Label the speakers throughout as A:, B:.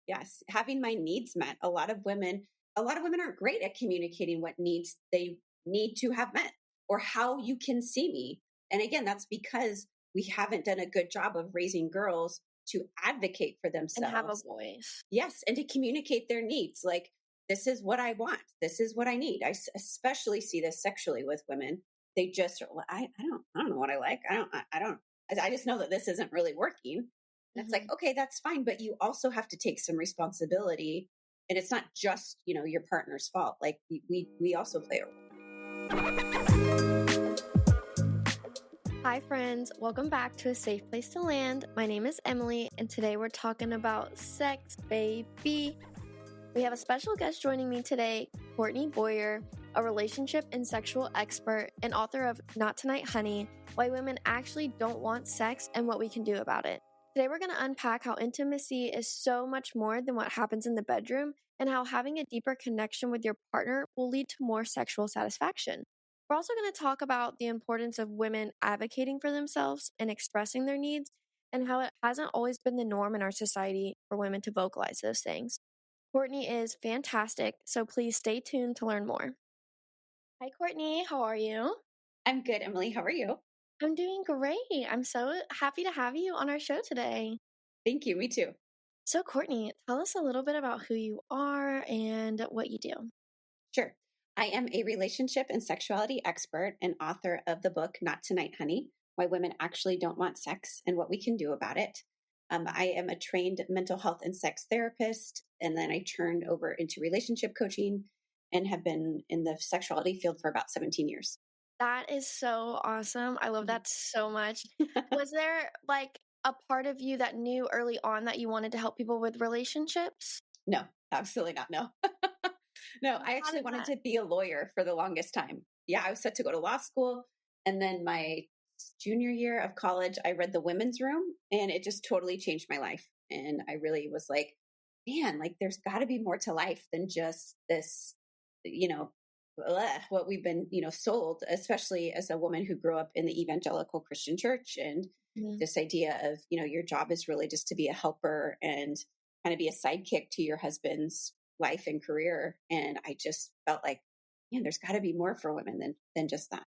A: Yes. Having my needs met. A lot of women aren't great at communicating what needs they need to have met or how you can see me. And again, that's because we haven't done a good job of raising girls to advocate for
B: and have a
A: themselves.
B: voice.
A: Yes, and to communicate their needs. Like, this is what I want. This is what I need. Especially see this sexually with women. They just are, "Well, I don't know what I like. I just know that this isn't really working." And it's like,
B: Mhm.
A: okay, that's fine, but you also have to take some responsibility, and it's not just your partner's fault. Like, we also play a role.
B: Hi, friends. Welcome back to A Safe Place to Land. My name is Emily, and today we're talking about sex, baby. We have a special guest joining me today, Courtney Boyer, a relationship and sexual expert and author of Not Tonight, Honey, Why Women Actually Don't Want Sex and What We Can Do About It. Today, we're going to unpack how intimacy is so much more than what happens in the bedroom and how having a deeper connection with your partner will lead to more sexual satisfaction. We're also going to talk about the importance of women advocating for themselves and expressing their needs and how it hasn't always been the norm in our society for women to vocalize those things. Courtney is fantastic, so please stay tuned to learn more. Hi, Courtney. How are you?
A: I'm good, Emily. How are you?
B: I'm doing great. I'm so happy to have you on our show today.
A: Thank you. Me too.
B: So, Courtney, tell us a little bit about who you are and what you do.
A: Sure. I am a relationship and sexuality expert and author of the book Not Tonight, Honey, Why Women Actually Don't Want Sex and What We Can Do About It. I am a trained mental health and sex therapist, and then I turned over into relationship coaching and have been in the sexuality field for about 17 years.
B: That is so awesome. I love that so much. Was there like a part of you that knew early on that you wanted to help people with relationships?
A: No, absolutely not. No. No, I
B: How
A: actually
B: did
A: wanted
B: that?
A: to be a lawyer for the longest time. Yeah, I was set to go to law school. And then my junior year of college, I read The Women's Room, and it just totally changed my life. And I really was like, man, like there's got to be more to life than just this, you know, what we've been, sold, especially as a woman who grew up in the evangelical Christian church. And
B: Mhm.
A: this idea of, your job is really just to be a helper and kind of be a sidekick to your husband's life and career. And I just felt like, man, there's got to be more for women than just that.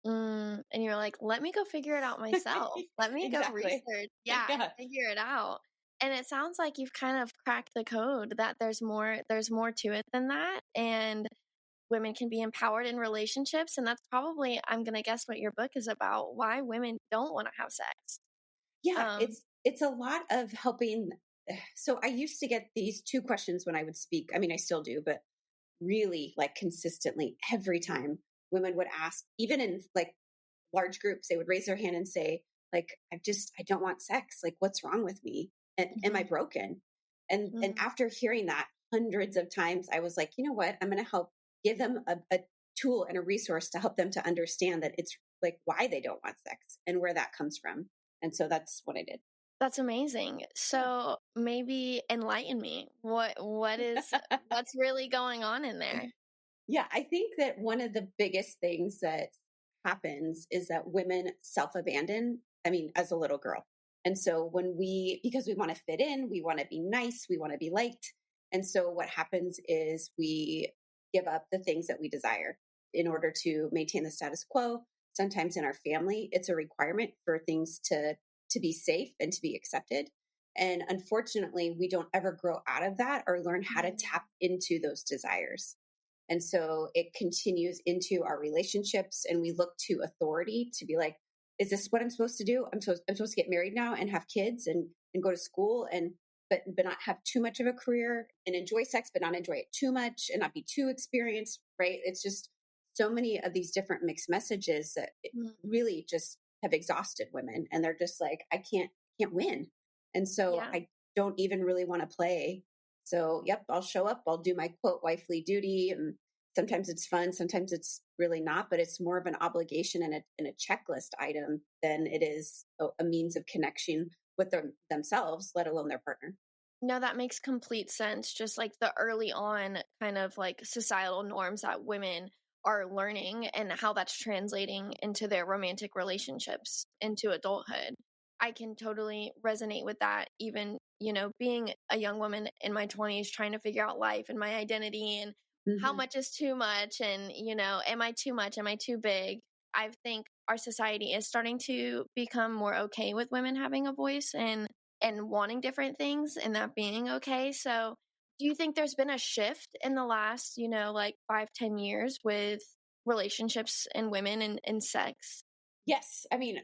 B: And you're like, let me go figure it out myself. Let me go
A: Exactly.
B: research. Yeah, and
A: Yeah.
B: figure it out. And it sounds like you've kind of cracked the code that there's more to it than that. And women can be empowered in relationships. And that's probably, I'm gonna guess what your book is about, why women don't want to have sex.
A: Yeah.
B: Um,
A: It's a lot of helping. So I used to get these two questions when I would speak. I mean, I still do, but really like consistently every time women would ask, even in like large groups, they would raise their hand and say, like, I don't want sex. Like, what's wrong with me? And am I
B: mhm,
A: broken? And
B: mhm.
A: after hearing that hundreds of times, I was like, you know what? I'm going to help give them a tool and a resource to help them to understand that it's like why they don't want sex and where that comes from. And so that's what I did.
B: That's amazing. So maybe enlighten me. What's really going on in there?
A: Yeah, I think that one of the biggest things that happens is that women self abandon, I mean, as a little girl. And so because we want to fit in, we want to be nice, we want to be liked. And so what happens is we give up the things that we desire in order to maintain the status quo. Sometimes in our family, it's a requirement for things to be safe and to be accepted. And unfortunately, we don't ever grow out of that or learn how to
B: Mhm.
A: tap into those desires. And so it continues into our relationships, and we look to authority to be like, is this what I'm supposed to do? I'm supposed to get married now and have kids and go to school and but not have too much of a career and enjoy sex, but not enjoy it too much and not be too experienced, right? It's just so many of these different mixed messages that
B: Mhm.
A: really just have exhausted women. And they're just like, I can't win. And so
B: Yeah.
A: I don't even really want to play. So, yep, I'll show up. I'll do my quote wifely duty. And sometimes it's fun. Sometimes it's really not, but it's more of an obligation and a checklist item than it is a means of connection with themselves, let alone their partner.
B: No, that makes complete sense. Just like the early on kind of like societal norms that women are learning and how that's translating into their romantic relationships into adulthood. I can totally resonate with that, even being a young woman in my 20s trying to figure out life and my identity and how
A: Hmm.
B: much is too much and, am I too much? Am I too big? I think our society is starting to become more okay with women having a voice and wanting different things and that being okay. So, do you think there's been a shift in the last, like 5, 10 years with relationships and women and sex?
A: Yes. I mean,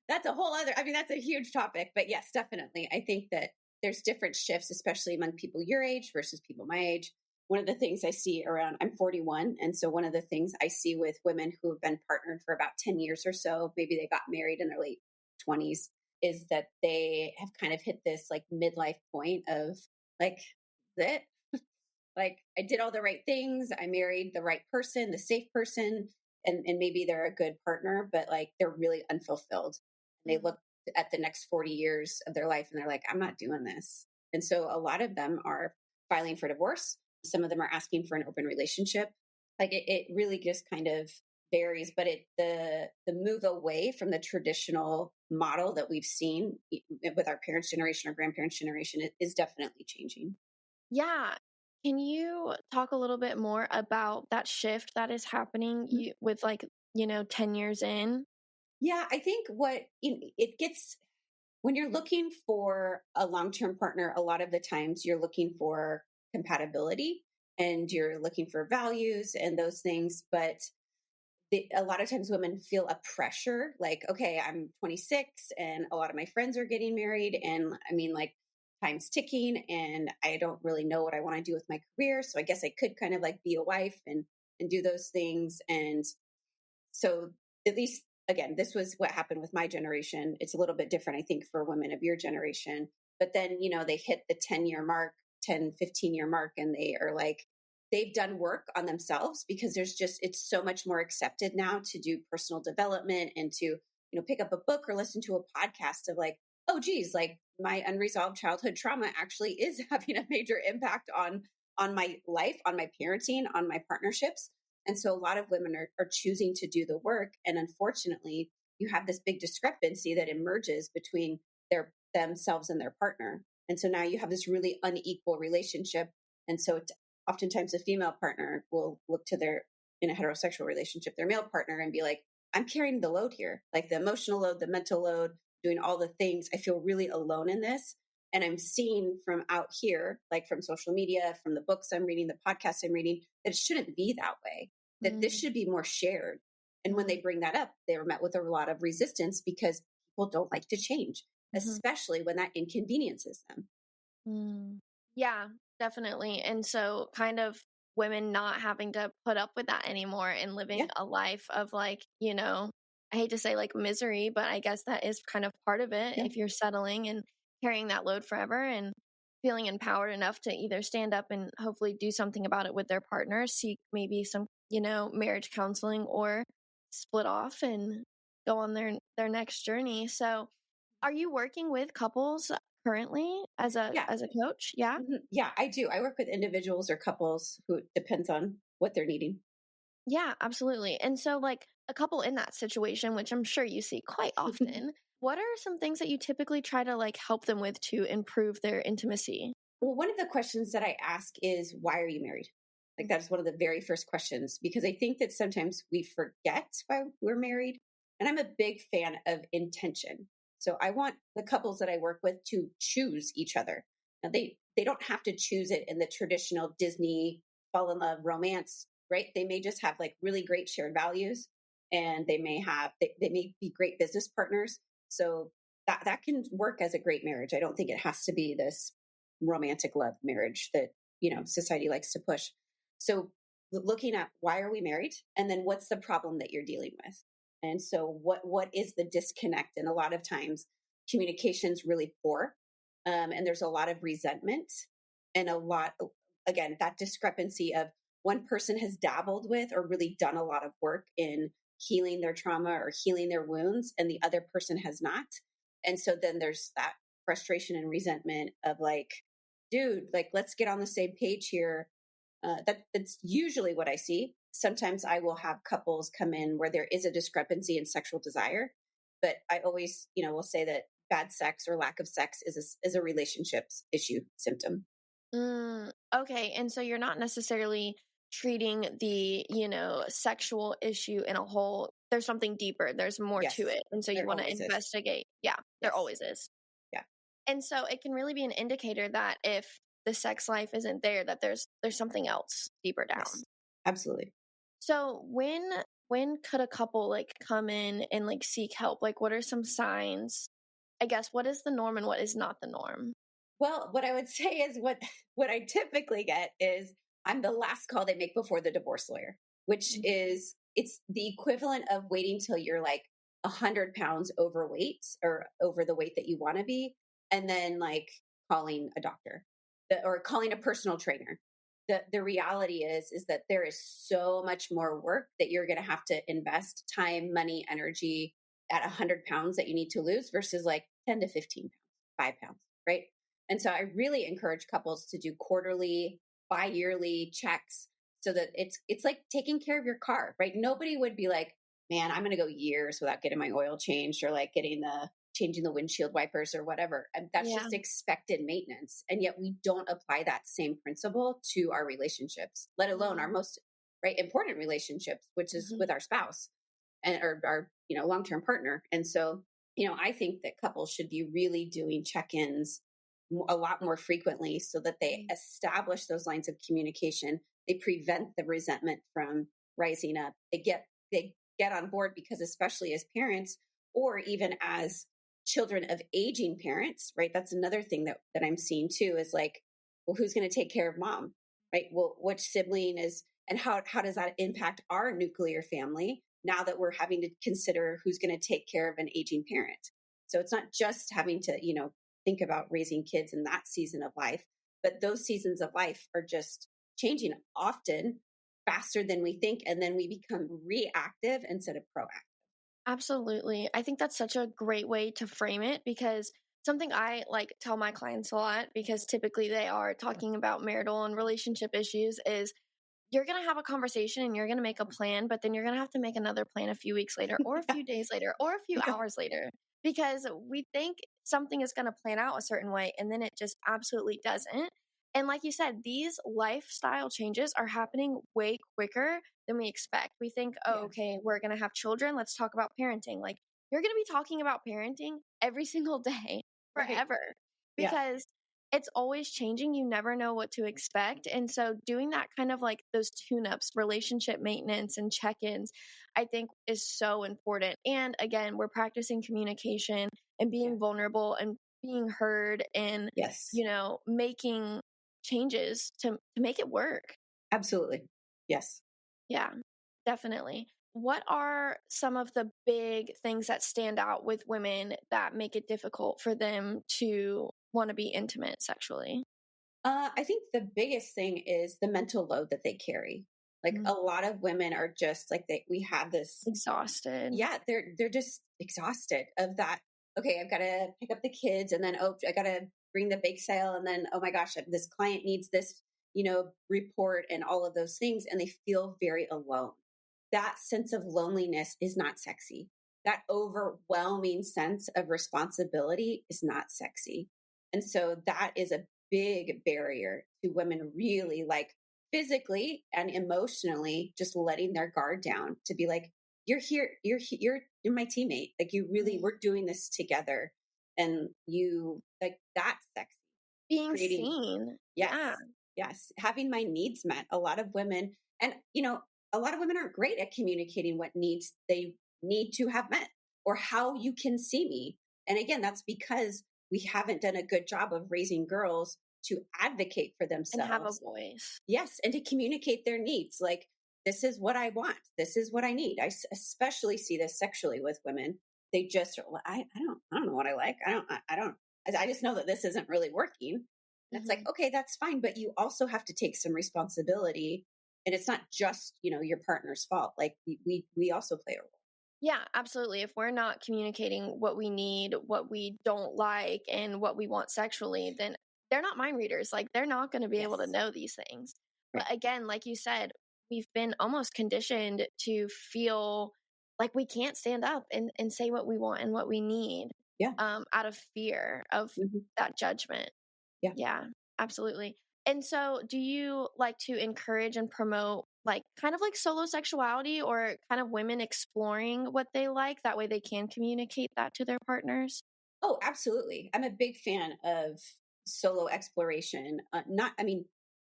A: that's a whole other, I mean, that's a huge topic, but yes, definitely. I think that there's different shifts, especially among people your age versus people my age. One of the things I see around, I'm 41. And so one of the things I see with women who have been partnered for about 10 years or so, maybe they got married in their late 20s, is that they have kind of hit this like midlife point of like, that like I did all the right things. I married the right person, the safe person, and maybe they're a good partner, but like they're really unfulfilled. And they
B: Mm.
A: look at the next 40 years of their life and they're like, I'm not doing this. And so a lot of them are filing for divorce. Some of them are asking for an open relationship. Like it really just kind of varies, but the move away from the traditional model that we've seen with our parents' generation or grandparents' generation is definitely changing.
B: Yeah. Can you talk a little bit more about that shift that is happening with like, 10 years in?
A: Yeah, I think it gets when you're looking for a long term partner, a lot of the times you're looking for compatibility and you're looking for values and those things. But a lot of times women feel a pressure like, okay, I'm 26 and a lot of my friends are getting married. And I mean, like, time's ticking and I don't really know what I want to do with my career. So I guess I could kind of like be a wife and do those things. And so at least again, this was what happened with my generation. It's a little bit different, I think, for women of your generation. But then, they hit the 10-year mark, 10, 15-year mark, and they are like, they've done work on themselves because it's so much more accepted now to do personal development and to, pick up a book or listen to a podcast of like, oh, geez, like my unresolved childhood trauma actually is having a major impact on my life, on my parenting, on my partnerships. And so a lot of women are choosing to do the work. And unfortunately, you have this big discrepancy that emerges between themselves and their partner. And so now you have this really unequal relationship. And so oftentimes the female partner will look to in a heterosexual relationship, their male partner and be like, I'm carrying the load here, like the emotional load, the mental load, doing all the things. I feel really alone in this. And I'm seeing from out here, like from social media, from the books I'm reading, the podcasts I'm reading, that it shouldn't be that way, that this
B: Mm,
A: should be more shared. And when
B: mm,
A: they bring that up, they were met with a lot of resistance because people don't like to change,
B: mhm,
A: especially when that inconveniences them.
B: mm. Yeah, definitely. And so, kind of women not having to put up with that anymore and living
A: Yeah.
B: a life of like, I hate to say like misery, but I guess that is kind of part of it
A: Yeah.
B: if you're settling and carrying that load forever and feeling empowered enough to either stand up and hopefully do something about it with their partner, seek maybe some, marriage counseling or split off and go on their next journey. So, are you working with couples currently as a
A: Yeah.
B: coach? Yeah.
A: Yeah, I do. I work with individuals or couples who depends on what they're needing.
B: Yeah, absolutely. And so like a couple in that situation, which I'm sure you see quite often, what are some things that you typically try to like help them with to improve their intimacy?
A: Well, one of the questions that I ask is, why are you married? Like, that's one of the very first questions, because I think that sometimes we forget why we're married. And I'm a big fan of intention. So I want the couples that I work with to choose each other. Now, they don't have to choose it in the traditional Disney fall in love romance, right? They may just have like really great shared values and they may be great business partners. So that can work as a great marriage. I don't think it has to be this romantic love marriage that society likes to push. So looking at why are we married, and then what's the problem that you're dealing with, and so what is the disconnect. And a lot of times communication's really poor, and there's a lot of resentment and a lot, again, that discrepancy of one person has dabbled with or really done a lot of work in healing their trauma or healing their wounds and the other person has not. And so then there's that frustration and resentment of like, dude, like, let's get on the same page here. That's usually what I see. Sometimes I will have couples come in where there is a discrepancy in sexual desire, but I always, will say that bad sex or lack of sex is a relationships issue symptom.
B: Okay. And so you're not necessarily treating the, sexual issue in a whole, there's something deeper, there's more to
A: Yes,
B: it. And so you
A: there
B: want to
A: always is.
B: investigate. Yeah, there
A: Yes.
B: always is.
A: Yeah.
B: And so it can really be an indicator that if the sex life isn't there, that there's something else deeper down.
A: Yes. Absolutely.
B: So when could a couple like come in and like seek help? Like what are some signs? I guess what is the norm and what is not the norm?
A: Well, what I would say is what I typically get is I'm the last call they make before the divorce lawyer, which
B: Mhm.
A: is it's the equivalent of waiting till you're like 100 pounds overweight or over the weight that you want to be, and then like calling a doctor or calling a personal trainer. The reality is that there is so much more work that you're going to have to invest time, money, energy at 100 pounds that you need to lose versus like 10 to 15 pounds, 5 pounds, right? And so I really encourage couples to do quarterly, bi-yearly checks so that it's like taking care of your car, right? Nobody would be like, man, I'm going to go years without getting my oil changed or like changing the windshield wipers or whatever. And that's
B: Yeah.
A: just expected maintenance. And yet we don't apply that same principle to our relationships, let alone our most important relationships, which is
B: Mhm.
A: with our spouse and or our long-term partner. And so I think that couples should be really doing check-ins a lot more frequently so that they
B: Mhm.
A: establish those lines of communication. They prevent the resentment from rising up. They get on board because especially as parents or even as children of aging parents, right? That's another thing that I'm seeing too is like, well, who's going to take care of mom? Right? Well, which sibling is and how does that impact our nuclear family now that we're having to consider who's going to take care of an aging parent? So it's not just having to, think about raising kids in that season of life, but those seasons of life are just changing often faster than we think. And then we become reactive instead of proactive.
B: Absolutely. I think that's such a great way to frame it because something I like tell my clients a lot because typically they are talking about marital and relationship issues is you're going to have a conversation and you're going to make a plan, but then you're going to have to make another plan a few weeks later or a
A: Yeah.
B: few days later or a few
A: Yeah.
B: hours later because we think something is going to plan out a certain way and then it just absolutely doesn't. And like you said, these lifestyle changes are happening way quicker than we expect. We think, oh,
A: Yeah.
B: okay, we're going to have children. Let's talk about parenting. Like, you're going to be talking about parenting every single day
A: Right.
B: forever
A: Yeah.
B: because it's always changing. You never know what to expect. And so, doing that kind of like those tune ups, relationship maintenance, and check ins, I think is so important. And again, we're practicing communication and
A: Yeah.
B: being vulnerable and being heard and,
A: Yes.
B: making changes to make it work.
A: Absolutely. Yes.
B: Yeah, definitely. What are some of the big things that stand out with women that make it difficult for them to want to be intimate sexually?
A: I think the biggest thing is the mental load that they carry. Like
B: Mm.
A: a lot of women are just like we have this.
B: Exhausted.
A: Yeah, they're just exhausted of that. Okay, I've got to pick up the kids, and then I got to bring the bake sale, and then oh my gosh, this client needs this, report, and all of those things, and they feel very alone. That sense of loneliness is not sexy. That overwhelming sense of responsibility is not sexy, and so that is a big barrier to women really like physically and emotionally just letting their guard down to be like you're here you're my teammate, like you really
B: Mhm.
A: we're doing this together, and you like that's sexy.
B: Being
A: Creating
B: seen. Yeah.
A: Yes, yes, having my needs met. A lot of women and a lot of women aren't great at communicating what needs they need to have met or how you can see me. And again, that's because we haven't done a good job of raising girls to advocate for
B: And have a
A: themselves.
B: voice.
A: Yes, and to communicate their needs. Like, this is what I want. This is what I need. Especially see this sexually with women. They just, "Well, I don't know what I like. I don't. I just know that this isn't really working." And it's like,
B: Mhm.
A: okay, that's fine, but you also have to take some responsibility, and it's not just your partner's fault. Like we also play a role.
B: Yeah, absolutely. If we're not communicating what we need, what we don't like, and what we want sexually, then they're not mind readers. Like, they're not going to be able to
A: Yes,
B: know these things.
A: right.
B: But again, like you said, we've been almost conditioned to feel like we can't stand up and say what we want and what we need.
A: Yeah.
B: out of fear of
A: Mhm.
B: that judgment.
A: Yeah.
B: Yeah, absolutely. And so do you like to encourage and promote like kind of like solo sexuality or kind of women exploring what they like? That way they can communicate that to their partners?
A: Oh, absolutely. I'm a big fan of solo exploration.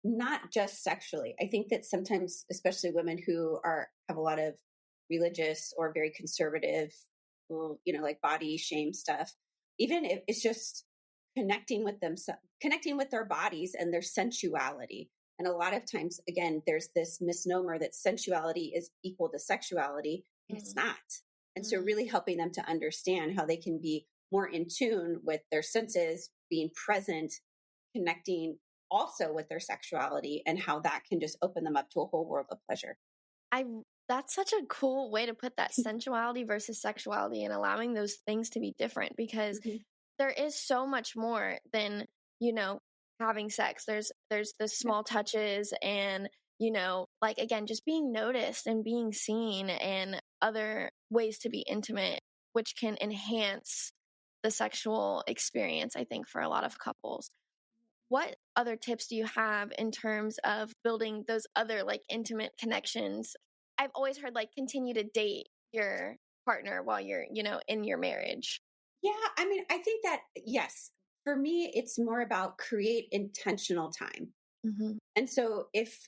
A: Not just sexually. I think that sometimes, especially women who have a lot of religious or very conservative, like body shame stuff, even if it's just connecting with connecting with their bodies and their sensuality. And a lot of times, again, there's this misnomer that sensuality is equal to sexuality, and it's
B: Mm,
A: not. And so,
B: mm.
A: really helping them to understand how they can be more in tune with their senses, being present, connecting also with their sexuality, and how that can just open them up to a whole world of pleasure.
B: I That's such a cool way to put that sensuality versus sexuality and allowing those things to be different because
A: Mhm.
B: there is so much more than, you know, having sex. There's the
A: Yeah.
B: small touches and, like again, just being noticed and being seen and other ways to be intimate, which can enhance the sexual experience, I think, for a lot of couples. What other tips do you have in terms of building those other like intimate connections? I've always heard like continue to date your partner while you're, in your marriage.
A: Yeah, I think that yes, for me it's more about create intentional time.
B: Mhm.
A: And so if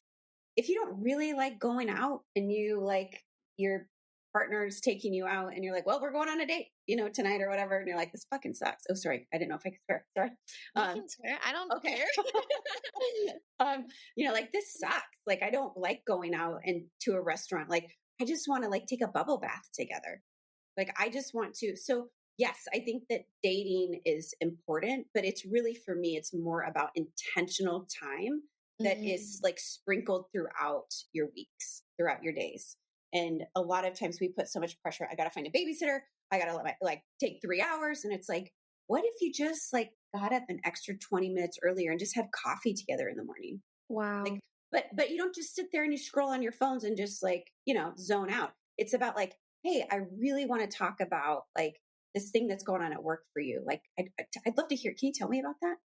A: you don't really like going out and you like your partner's taking you out and you're like, well, we're going on a date, tonight or whatever, and you're like, this fucking sucks. Oh, sorry, I didn't know if I could swear. Sorry.
B: You
A: Um,
B: can swear. I don't
A: okay.
B: care.
A: Like this sucks. Like I don't like going out and to a restaurant. Like I just want to like take a bubble bath together. Like I just want to. So yes, I think that dating is important, but it's really for me, it's more about intentional time that is
B: Mm,
A: like sprinkled throughout your weeks, throughout your days. And a lot of times we put so much pressure. I got to find a babysitter. I got to let my like take 3 hours. And it's like, what if you just like got up an extra 20 minutes earlier and just had coffee together in the morning?
B: wow.
A: Like, but you don't just sit there and you scroll on your phones and just like, zone out. It's about like, hey, I really want to talk about like this thing that's going on at work for you. Like, I'd love to hear. Can you tell me about that?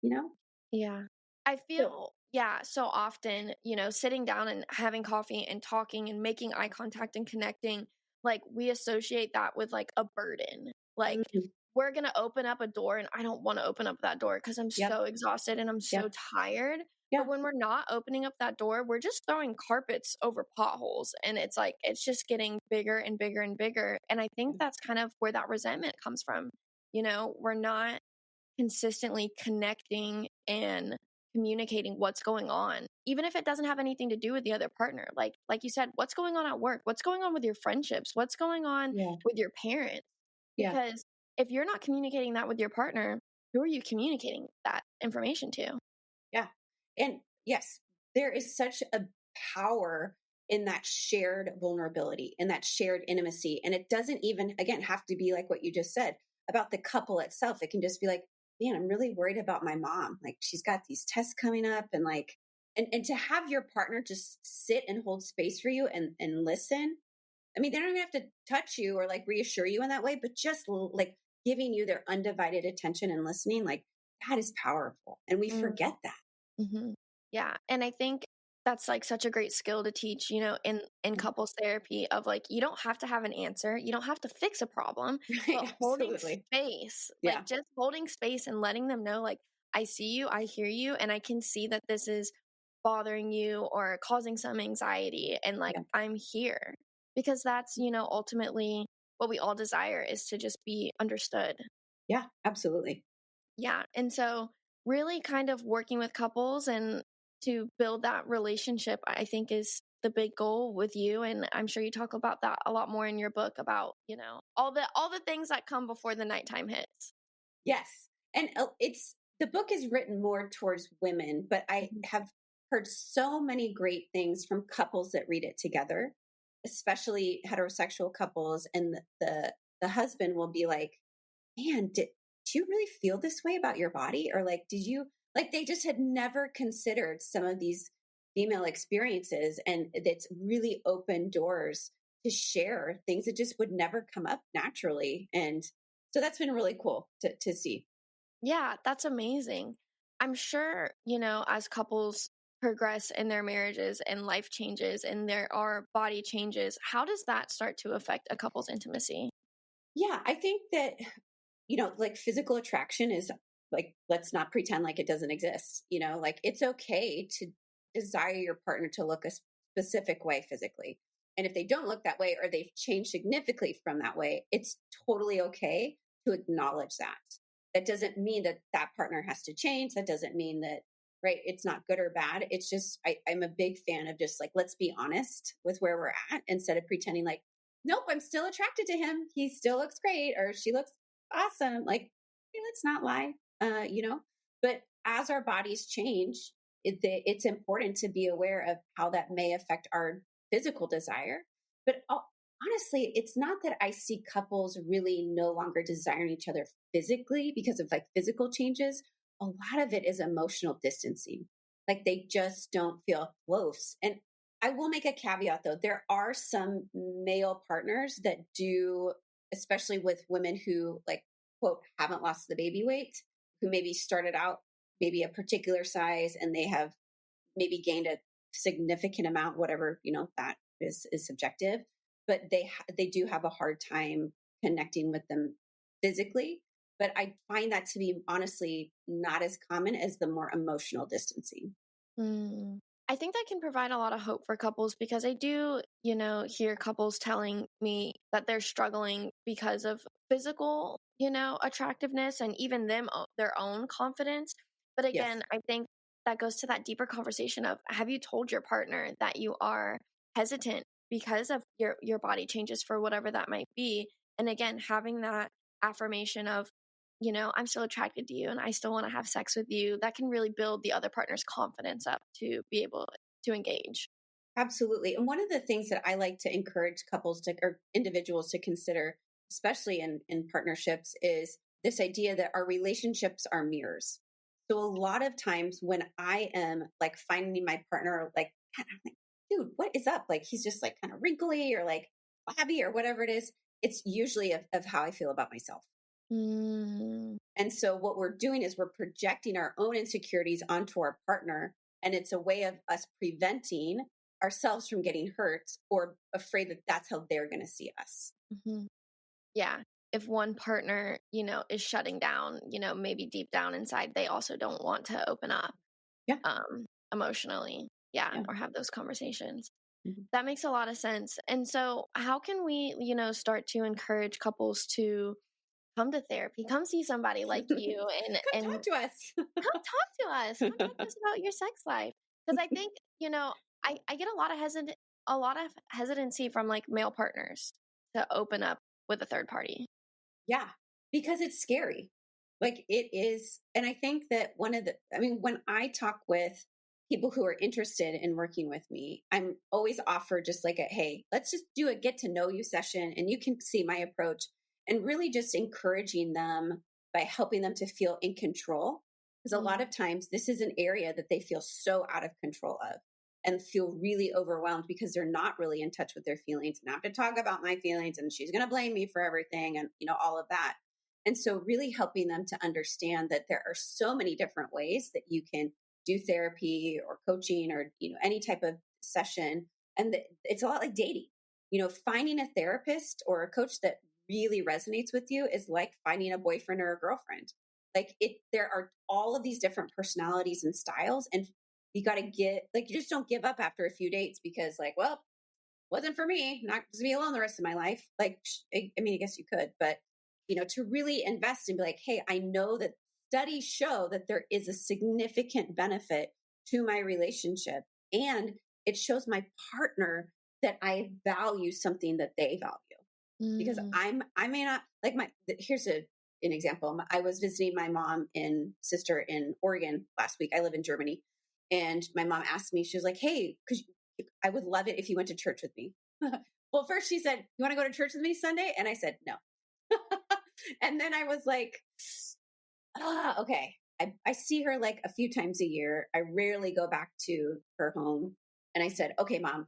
A: You know?
B: Yeah. I
A: So,
B: feel, yeah, so often, sitting down and having coffee and talking and making eye contact and connecting, like we associate that with like a burden. Like
A: mhm.
B: we're going to open up a door and I don't want to open up that door because I'm
A: Yep,
B: so exhausted and I'm so
A: yep,
B: tired.
A: yeah,
B: But when we're not opening up that door, we're just throwing carpets over potholes. And it's like, it's just getting bigger and bigger and bigger. And I think
A: yeah,
B: that's kind of where that resentment comes from. We're not consistently connecting and communicating what's going on even if it doesn't have anything to do with the other partner, like you said, what's going on at work, what's going on with your friendships, what's going on
A: yeah,
B: with your parents,
A: yeah,
B: because if you're not communicating that with your partner, who are you communicating that information to?
A: yeah. And yes, there is such a power in that shared vulnerability, in that shared intimacy. And it doesn't even, again, have to be like what you just said about the couple itself. It can just be like, man, I'm really worried about my mom. Like she's got these tests coming up and like, and to have your partner just sit and hold space for you and listen. I mean, they don't even have to touch you or like reassure you in that way, but just like giving you their undivided attention and listening, like that is powerful. And we forget that.
B: Mm-hmm. Yeah, and I think that's like such a great skill to teach, in couples therapy of like you don't have to have an answer, you don't have to fix a problem,
A: Right.
B: but holding
A: Absolutely.
B: space,
A: Yeah.
B: like just holding space and letting them know like I see you, I hear you, and I can see that this is bothering you or causing some anxiety and like
A: Yeah.
B: I'm here. Because that's, ultimately what we all desire is to just be understood.
A: Yeah. Absolutely.
B: Yeah. And so, really kind of working with couples and to build that relationship, I think is the big goal with you. And I'm sure you talk about that a lot more in your book about, all the things that come before the nighttime hits.
A: Yes. And it's the book is written more towards women, but I
B: Mhm.
A: have heard so many great things from couples that read it together, especially heterosexual couples. And the husband will be like, man, do you really feel this way about your body? Or like, did you like they just had never considered some of these female experiences, and it's really opened doors to share things that just would never come up naturally. And So that's been really cool to see.
B: Yeah, that's amazing. I'm sure, as couples progress in their marriages and life changes and there are body changes, how does that start to affect a couple's intimacy?
A: Yeah, I think that, like physical attraction is like, let's not pretend like it doesn't exist. Like it's okay to desire your partner to look a specific way physically. And if they don't look that way or they've changed significantly from that way, it's totally okay to acknowledge that. That doesn't mean that that partner has to change. That doesn't mean that, right, it's not good or bad. It's just, I'm a big fan of just like, let's be honest with where we're at instead of pretending like, nope, I'm still attracted to him. He still looks great or she looks awesome. Like, hey, let's not lie, But as our bodies change, it's important to be aware of how that may affect our physical desire. But honestly, it's not that I see couples really no longer desiring each other physically because of like physical changes. A lot of it is emotional distancing. Like they just don't feel close. And I will make a caveat though. There are some male partners that do, especially with women who like, quote, haven't lost the baby weight, who maybe started out maybe a particular size and they have maybe gained a significant amount, whatever, that is subjective, but they do have a hard time connecting with them physically. But I find that to be honestly not as common as the more emotional distancing.
B: Mm. I think that can provide a lot of hope for couples because I do, hear couples telling me that they're struggling because of physical, attractiveness and even their own confidence. But
A: Yes.
B: again, I think that goes to that deeper conversation of have you told your partner that you are hesitant because of your body changes for whatever that might be? And again, having that affirmation of I'm still attracted to you and I still want to have sex with you, that can really build the other partner's confidence up to be able to engage.
A: Absolutely. And one of the things that I like to encourage couples to or individuals to consider, especially in partnerships, is this idea that our relationships are mirrors. So a lot of times when I am like finding my partner, like, "Man," I'm like, dude, what is up? Like he's just like kind of wrinkly or like flabby or whatever it is. It's usually of how I feel about myself.
B: Mm,
A: And so what we're doing is we're projecting our own insecurities onto our partner. And it's a way of us preventing ourselves from getting hurt or afraid that that's how they're going to see us.
B: hmm Yeah. If one partner, is shutting down, maybe deep down inside, they also don't want to open up
A: Yeah.
B: emotionally. Yeah.
A: Yeah.
B: Or have those conversations.
A: Mhm.
B: That makes a lot of sense. And so, how can we, start to encourage couples to come to therapy, come see somebody like you,
A: Come
B: and
A: talk to us.
B: come talk to us. Come talk to us about your sex life. Because I think, I get a lot of hesitancy from like male partners to open up with a third party.
A: Yeah, because it's scary. Like it is. And I think that when I talk with people who are interested in working with me, I'm always offered just like hey, let's just do a get to know you session and you can see my approach and really just encouraging them by helping them to feel in control. Because a lot
B: Mm,
A: of times this is an area that they feel so out of control of and feel really overwhelmed because they're not really in touch with their feelings and I have to talk about my feelings and she's going to blame me for everything and all of that. And so really helping them to understand that there are so many different ways that you can do therapy or coaching or any type of session and it's a lot like dating. Finding a therapist or a coach that really resonates with you is like finding a boyfriend or a girlfriend. Like there are all of these different personalities and styles and you got to get like you just don't give up after a few dates because like well wasn't for me not to be alone the rest of my life like I mean I guess you could but to really invest and be like hey I know that studies show that there is a significant benefit to my relationship and it shows my partner that I value something that they value because
B: mm,
A: I may not like here's an example. I was visiting my mom and sister in Oregon last week. I live in Germany. And my mom asked me, she was like, hey, I would love it if you went to church with me. Well, first she said, you want to go to church with me Sunday? And I said, no. And then I was like, okay. I see her like a few times a year. I rarely go back to her home. And I said, okay, mom,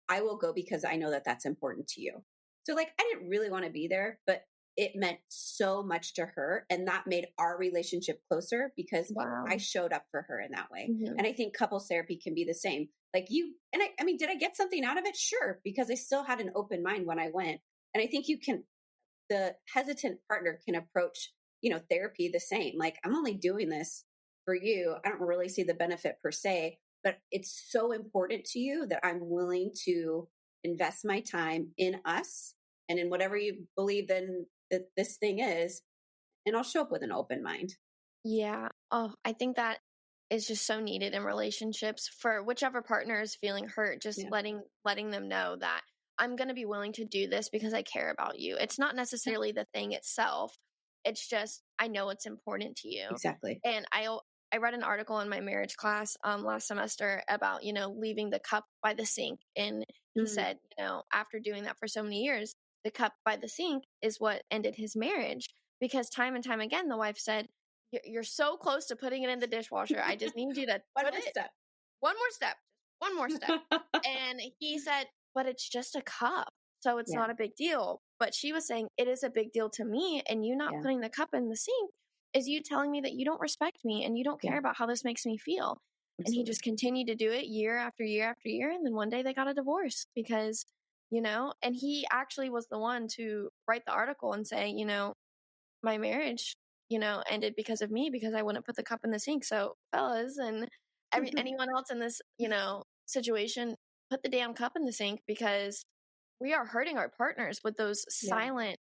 A: I will go because I know that that's important to you. So like, I didn't really want to be there, but it meant so much to her. And that made our relationship closer because
B: Wow.
A: I showed up for her in that way.
B: Mhm.
A: And I think couples therapy can be the same. Like you, and I mean, did I get something out of it? Sure, because I still had an open mind when I went. And I think the hesitant partner can approach, therapy the same. Like, I'm only doing this for you. I don't really see the benefit per se, but it's so important to you that I'm willing to invest my time in us and in whatever you believe then that this thing is. And I'll show up with an open mind.
B: Yeah. Oh, I think that is just so needed in relationships for whichever partner is feeling hurt, just
A: Yeah.
B: letting them know that I'm going to be willing to do this because I care about you. It's not necessarily the thing itself. It's just I know it's important to you.
A: Exactly.
B: And I read an article in my marriage class last semester about, leaving the cup by the sink. And he said, after doing that for so many years, the cup by the sink is what ended his marriage because time and time again, the wife said, you're so close to putting it in the dishwasher. I just need you to
A: One
B: put
A: more
B: it.
A: step.
B: One more step. One more step. And he said, but it's just a cup. So it's
A: Yeah.
B: not a big deal. But she was saying, it is a big deal to me. And you not
A: Yeah.
B: putting the cup in the sink is you telling me that you don't respect me and you don't care
A: Yeah.
B: about how this makes me feel.
A: Absolutely.
B: And he just continued to do it year after year after year. And then one day they got a divorce because, and he actually was the one to write the article and say, my marriage, ended because of me because I wouldn't put the cup in the sink. So fellas and anyone else in this, situation, put the damn cup in the sink because we are hurting our partners with those silent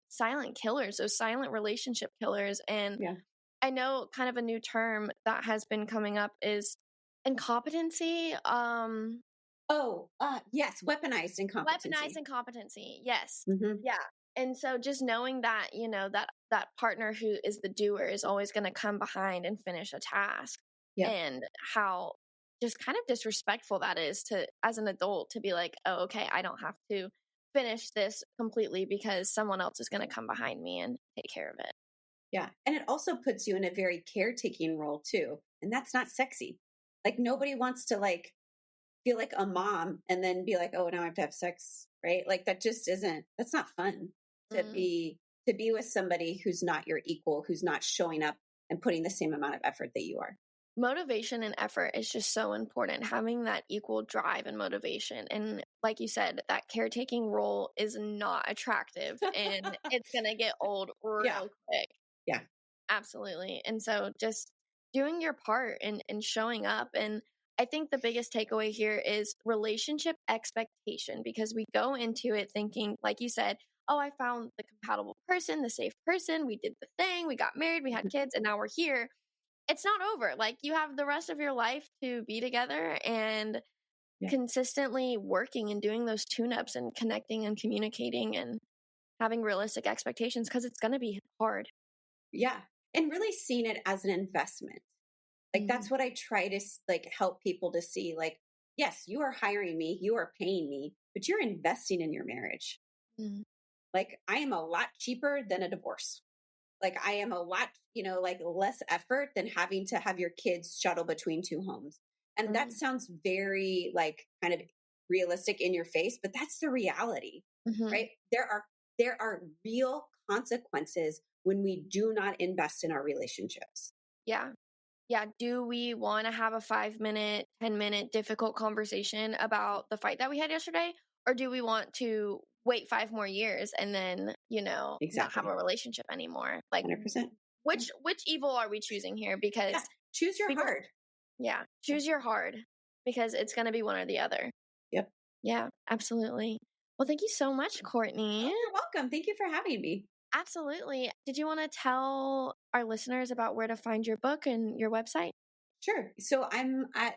B: killers, those silent relationship killers. And
A: Yeah.
B: I know kind of a new term that has been coming up is incompetency.
A: Yes. Weaponized incompetency.
B: Weaponized incompetency. Yes.
A: Mm-hmm.
B: Yeah. And so just knowing that, that partner who is the doer is always going to come behind and finish a task.
A: Yeah.
B: And how just kind of disrespectful that is to, as an adult, to be like, oh, okay, I don't have to finish this completely because someone else is going to come behind me and take care of it.
A: Yeah. And it also puts you in a very caretaking role too. And that's not sexy. Like nobody wants to feel like a mom and then be like, oh, now I have to have sex. Right. Like that's not fun to be with somebody who's not your equal, who's not showing up and putting the same amount of effort that you are.
B: Motivation and effort is just so important. Having that equal drive and motivation. And like you said, that caretaking role is not attractive and it's going to get old real quick.
A: Yeah,
B: absolutely. And so just doing your part and showing up. And I think the biggest takeaway here is relationship expectation, because we go into it thinking, like you said, oh, I found the compatible person, the safe person. We did the thing. We got married. We had kids and now we're here. It's not over. Like you have the rest of your life to be together and consistently working and doing those tune-ups and connecting and communicating and having realistic expectations because it's going to be hard.
A: Yeah. And really seeing it as an investment. Like that's what I try to help people to see. Like, yes, you are hiring me, you are paying me, but you're investing in your marriage. Like I am a lot cheaper than a divorce. Like I am a lot, less effort than having to have your kids shuttle between two homes. And that sounds very kind of realistic in your face, but that's the reality, right? There are real consequences when we do not invest in our relationships.
B: Yeah. Yeah. Do we want to have a 5-minute, 10-minute difficult conversation about the fight that we had yesterday? Or do we want to wait 5 more years and then, not have a relationship anymore? Like
A: 100%.
B: Which evil are we choosing here? Because
A: choose your hard.
B: Yeah. Choose your hard because it's going to be one or the other.
A: Yep.
B: Yeah, absolutely. Well, thank you so much, Courtney.
A: Oh, you're welcome. Thank you for having me.
B: Absolutely. Did you want to tell our listeners about where to find your book and your website?
A: Sure. So I'm at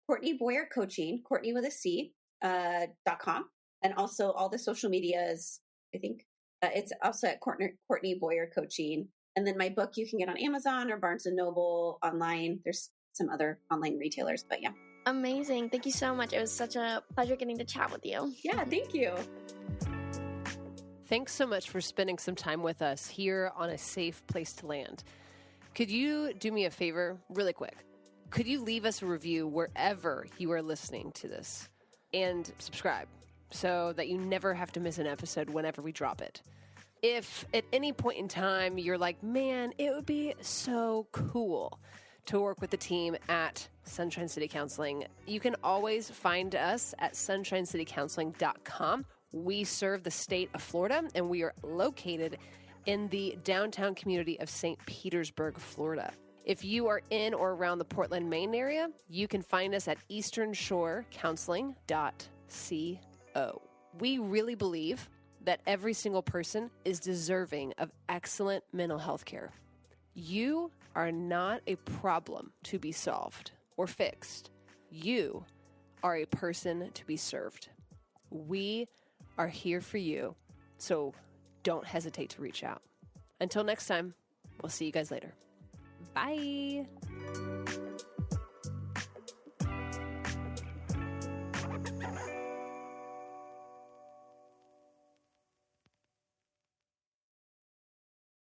A: Courtney Boyer Coaching, Courtney with a C, .com. And also all the social medias, I think. It's also at Courtney Boyer Coaching. And then my book you can get on Amazon or Barnes & Noble online. There's some other online retailers, but yeah.
B: Amazing. Thank you so much. It was such a pleasure getting to chat with you.
A: Yeah, thank you.
C: Thanks so much for spending some time with us here on A Safe Place to Land. Could you do me a favor really quick? Could you leave us a review wherever you are listening to this and subscribe so that you never have to miss an episode whenever we drop it? If at any point in time you're like, man, it would be so cool to work with the team at Sunshine City Counseling, you can always find us at sunshinecitycounseling.com. We serve the state of Florida, and we are located in the downtown community of St. Petersburg, Florida. If you are in or around the Portland, Maine area, you can find us at easternshorecounseling.co. We really believe that every single person is deserving of excellent mental health care. You are not a problem to be solved or fixed. You are a person to be served. We are here for you, so don't hesitate to reach out. Until next time, we'll see you guys later. Bye.